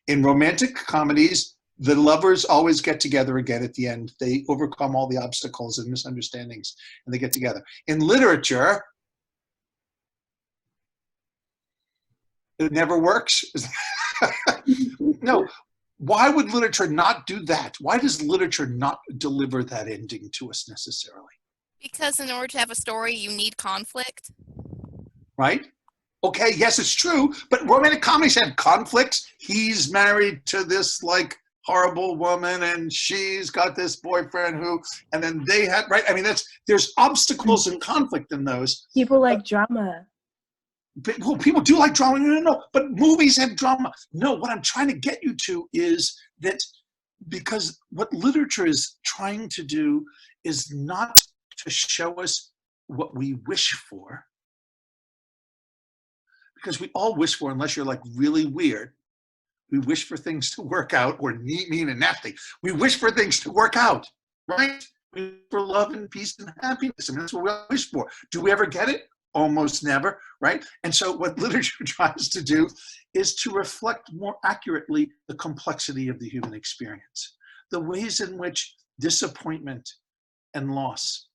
In romantic comedies, the lovers always get together again at the end. They overcome all the obstacles and misunderstandings, and they get together. In literature, it never works. No. Why would literature not do that? Why does literature not deliver that ending to us necessarily? Because in order to have a story, you need conflict. Right? Okay, yes, it's true, but romantic comedies had conflicts. He's married to this like horrible woman and she's got this boyfriend who, and then they had, right? I mean, there's obstacles and conflict in those. People like drama. Well, people do like drama, no, but movies have drama. No, what I'm trying to get you to is that because what literature is trying to do is not to show us what we wish for, because we all wish for, unless you're like really weird, we wish for things to work out, or neat, mean, and nasty. We wish for things to work out, right? We wish for love and peace and happiness, and that's what we all wish for. Do we ever get it? Almost never, right? And so what literature tries to do is to reflect more accurately the complexity of the human experience, the ways in which disappointment and loss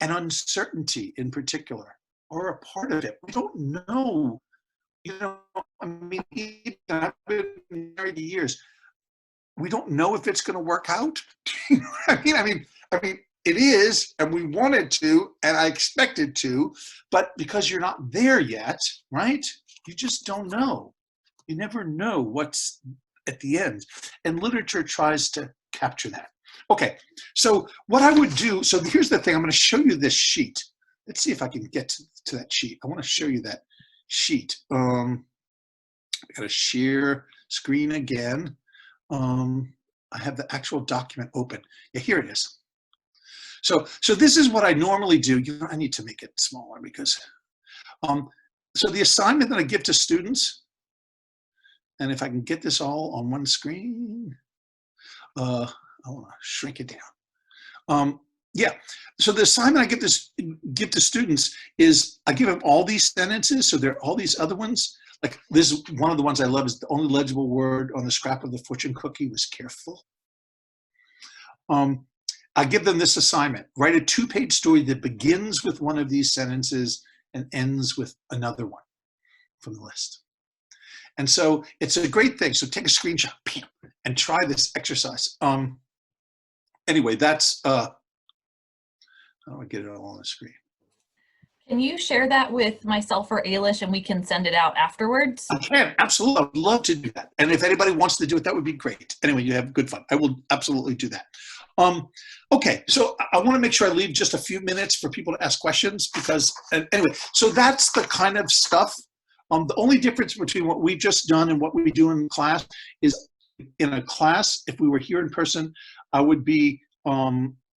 and uncertainty in particular are a part of it. We don't know, I mean, I've been married years. We don't know if it's going to work out. You know what I mean? I mean, it is, and we want it to, and I expect it to, but because you're not there yet, right? You just don't know. You never know what's at the end. And literature tries to capture that. Okay, so what I would do, so here's the thing, I'm going to show you this sheet. Let's see if I can get to that sheet. I want to show you that sheet. I got to share screen again. I have the actual document open. Yeah, here it is. So this is what I normally do. I need to make it smaller because, so the assignment that I give to students, and if I can get this all on one screen, I want to shrink it down. Yeah, so the assignment I give to students is I give them all these sentences. So there are all these other ones. Like this is one of the ones I love is the only legible word on the scrap of the fortune cookie was careful. I give them this assignment, write a 2-page story that begins with one of these sentences and ends with another one from the list. And so it's a great thing. So take a screenshot and try this exercise. Anyway, that's, how do I get it all on the screen? Can you share that with myself or Ailish and we can send it out afterwards? I can, absolutely. I would love to do that. And if anybody wants to do it, that would be great. Anyway, you have good fun. I will absolutely do that. Okay, so I want to make sure I leave just a few minutes for people to ask questions because, anyway, so that's the kind of stuff The only difference between what we've just done and what we do in class is in a class, if we were here in person, I would be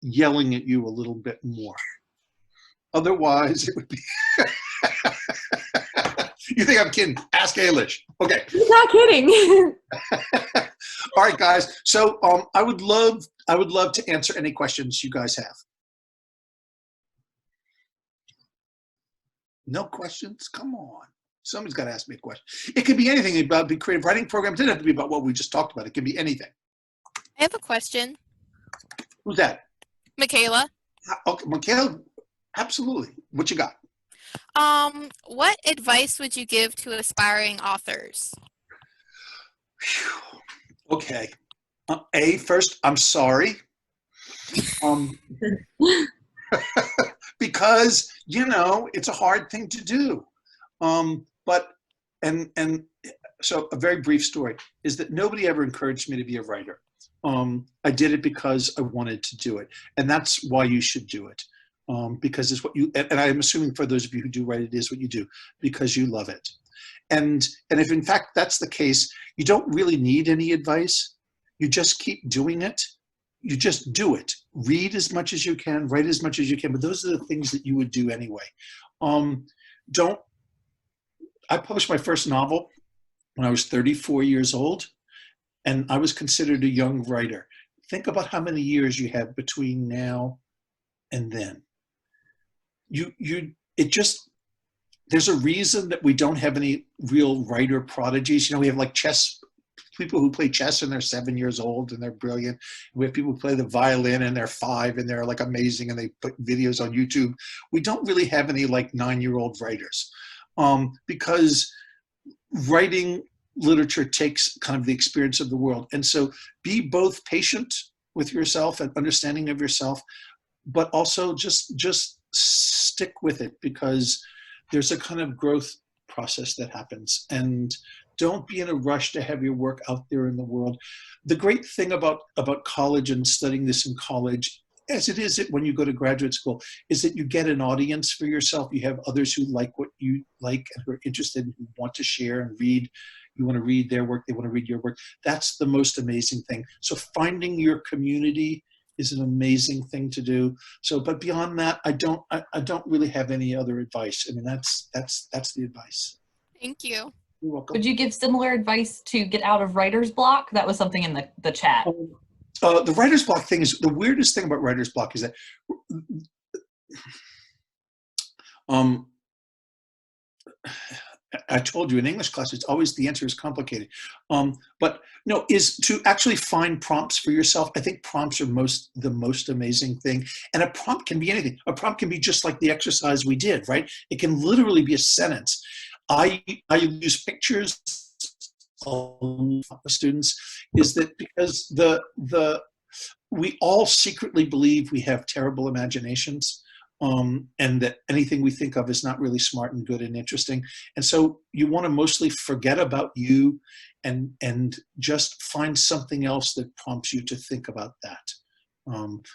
yelling at you a little bit more. Otherwise, it would be. You think I'm kidding? Ask Ailish. Okay. He's not kidding. All right, guys. So I would love to answer any questions you guys have. No questions? Come on. Somebody's got to ask me a question. It could be anything about the creative writing program. It doesn't have to be about what we just talked about. It can be anything. I have a question. Who's that? Michaela. Okay, Michaela, absolutely. What you got? What advice would you give to aspiring authors? Okay. First, I'm sorry. Because, it's a hard thing to do. So a very brief story is that nobody ever encouraged me to be a writer. I did it because I wanted to do it. And that's why you should do it. Because it's what you, and I'm assuming for those of you who do write, it is what you do because you love it. And if in fact that's the case, you don't really need any advice. You just keep doing it. You just do it. Read as much as you can, write as much as you can, but those are the things that you would do anyway. I published my first novel when I was 34 years old, and I was considered a young writer. Think about how many years you have between now and then. There's a reason that we don't have any real writer prodigies. We have like people who play chess and they're 7 years old and they're brilliant. We have people who play the violin and they're 5 and they're like amazing and they put videos on YouTube. We don't really have any like 9-year-old writers because writing literature takes kind of the experience of the world. And so be both patient with yourself and understanding of yourself, but also just stick with it because there's a kind of growth process that happens. And don't be in a rush to have your work out there in the world. The great thing about college and studying this in college, as it is when you go to graduate school, is that you get an audience for yourself. You have others who like what you like and who are interested and who want to share and read. You want to read their work, they want to read your work. That's the most amazing thing. So finding your community is an amazing thing to do. So, but beyond that, I don't really have any other advice. I mean, that's the advice. Thank you. You're welcome. Would you give similar advice to get out of writer's block? That was something in the chat. The writer's block thing is the weirdest thing about writer's block is that I told you in English class, it's always the answer is complicated. But no, is to actually find prompts for yourself. I think prompts are the most amazing thing. And a prompt can be anything. A prompt can be just like the exercise we did, right? It can literally be a sentence. I use pictures of students is that because we all secretly believe we have terrible imaginations. And that anything we think of is not really smart and good and interesting. And so you want to mostly forget about you and just find something else that prompts you to think about that. And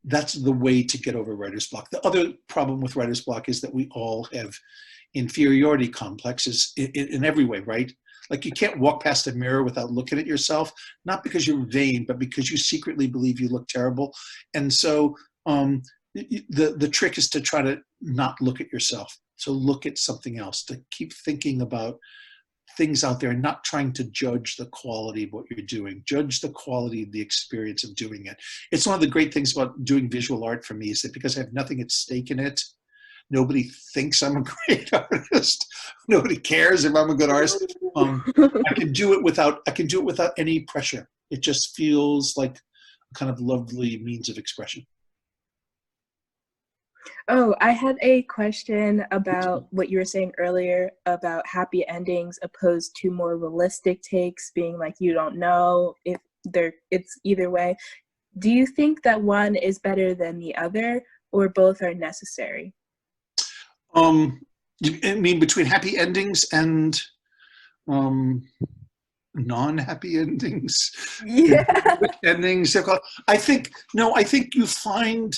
that's the way to get over writer's block. The other problem with writer's block is that we all have inferiority complexes in every way, right? Like you can't walk past a mirror without looking at yourself, not because you're vain, but because you secretly believe you look terrible. And so, the trick is to try to not look at yourself. So look at something else, to keep thinking about things out there and not trying to judge the quality of what you're doing. Judge the quality of the experience of doing it. It's one of the great things about doing visual art for me is that because I have nothing at stake in it, nobody thinks I'm a great artist. Nobody cares if I'm a good artist. I can do it without any pressure. It just feels like a kind of lovely means of expression. Oh, I had a question about what you were saying earlier about happy endings opposed to more realistic takes, being like you don't know if it's either way. Do you think that one is better than the other, or both are necessary? You mean between happy endings and non-happy endings? Yeah. Endings. I think you find,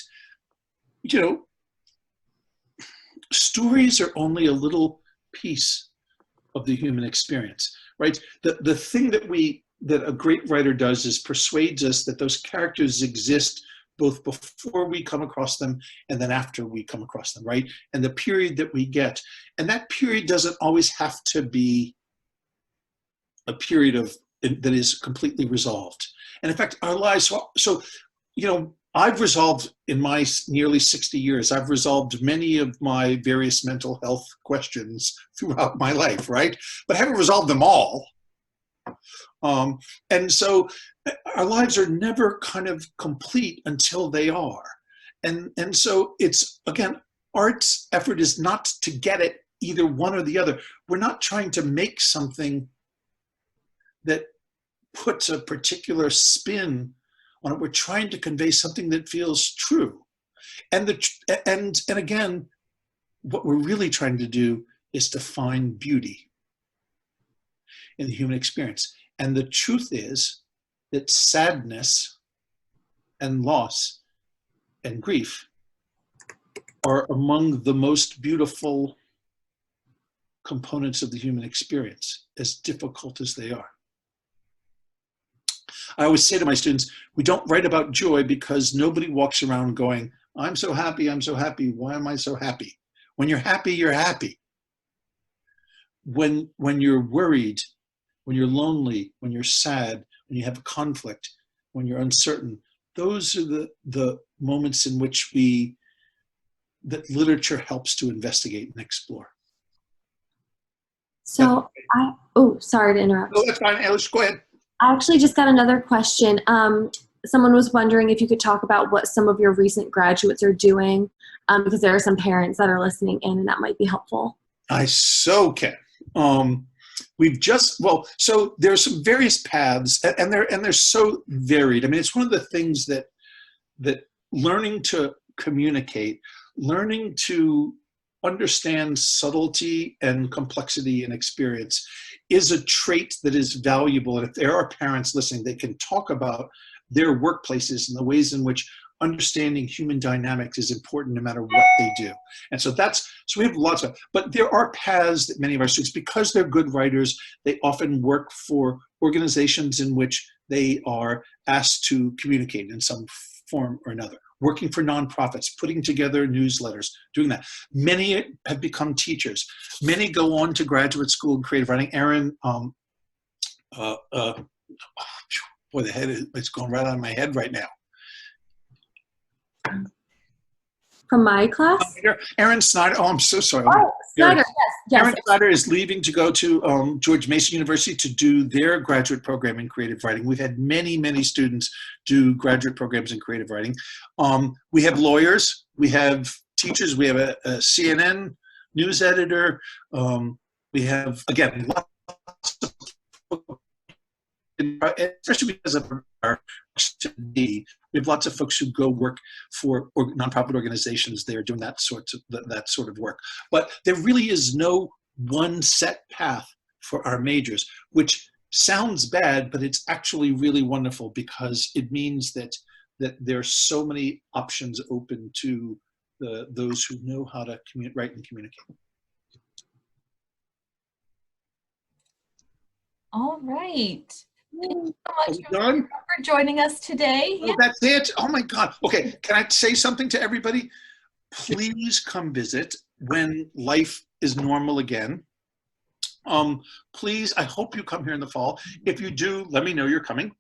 stories are only a little piece of the human experience, right? The thing that a great writer does is persuades us that those characters exist both before we come across them and then after we come across them, right? And the period that we get. And that period doesn't always have to be a period that is completely resolved. And in fact, our lives, so, you know, I've resolved in my nearly 60 years, I've resolved many of my various mental health questions throughout my life, right? But I haven't resolved them all. And so our lives are never kind of complete until they are. And so it's, again, art's effort is not to get it either one or the other. We're not trying to make something that puts a particular spin on it. We're trying to convey something that feels true. And again, what we're really trying to do is to find beauty in the human experience. And the truth is that sadness and loss and grief are among the most beautiful components of the human experience, as difficult as they are. I always say to my students, we don't write about joy because nobody walks around going, I'm so happy, why am I so happy? When you're happy, you're happy. When you're worried, when you're lonely, when you're sad, when you have a conflict, when you're uncertain, those are the moments in which that literature helps to investigate and explore. So sorry to interrupt. No, that's fine, Alice, go ahead. I actually just got another question. Someone was wondering if you could talk about what some of your recent graduates are doing, because there are some parents that are listening in and that might be helpful. I so can. So there's some various paths, and they're so varied. I mean, it's one of the things that learning to communicate, learning to understand subtlety and complexity and experience is a trait that is valuable. And if there are parents listening, they can talk about their workplaces and the ways in which understanding human dynamics is important no matter what they do. And so we have lots of, but there are paths that many of our students, because they're good writers, they often work for organizations in which they are asked to communicate in some form or another. Working for nonprofits, putting together newsletters, doing that. Many have become teachers. Many go on to graduate school in creative writing. Erin, boy, it's going right out of my head right now. From my class? Erin Snyder. Oh, I'm so sorry. Oh, Snyder, yes. Erin Snyder is leaving to go to George Mason University to do their graduate program in creative writing. We've had many, many students do graduate programs in creative writing. We have lawyers, we have teachers, we have a CNN news editor. We have, again, lots of, especially because of our we have lots of folks who go work for nonprofit organizations. They're doing that sort of work. But there really is no one set path for our majors, which sounds bad, but it's actually really wonderful because it means that there's so many options open to those who know how to write and communicate. All right. Thank you so much done? for joining us today. Oh, that's it? Oh my God. Okay, can I say something to everybody? Please come visit when life is normal again. Please, I hope you come here in the fall. If you do, let me know you're coming.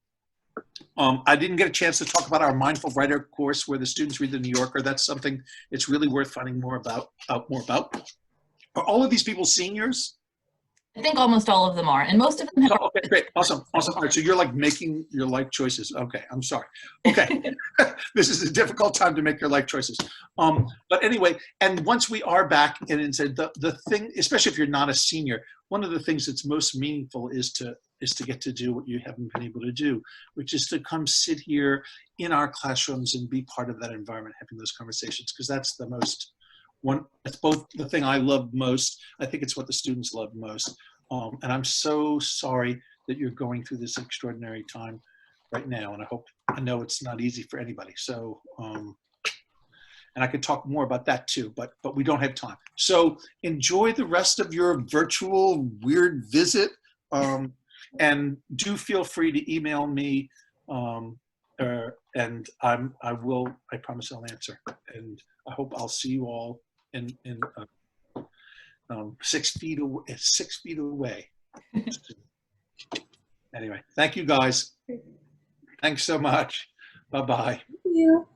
I didn't get a chance to talk about our Mindful Writer course where the students read the New Yorker. That's something it's really worth finding more about. Are all of these people seniors? I think almost all of them are, and most of them have. Okay, great, awesome. All right, so you're like making your life choices. Okay, I'm sorry. Okay, this is a difficult time to make your life choices. But anyway, and once we are back, and the thing, especially if you're not a senior, one of the things that's most meaningful is to get to do what you haven't been able to do, which is to come sit here in our classrooms and be part of that environment, having those conversations, because that's the most. It's both the thing I love most. I think it's what the students love most. And I'm so sorry that you're going through this extraordinary time right now. And I know it's not easy for anybody. So and I could talk more about that too, but we don't have time. So enjoy the rest of your virtual weird visit, and do feel free to email me, and I promise I'll answer. And I hope I'll see you all in 6 feet away. Anyway, thank you guys. Thanks so much. Bye-bye. Thank you.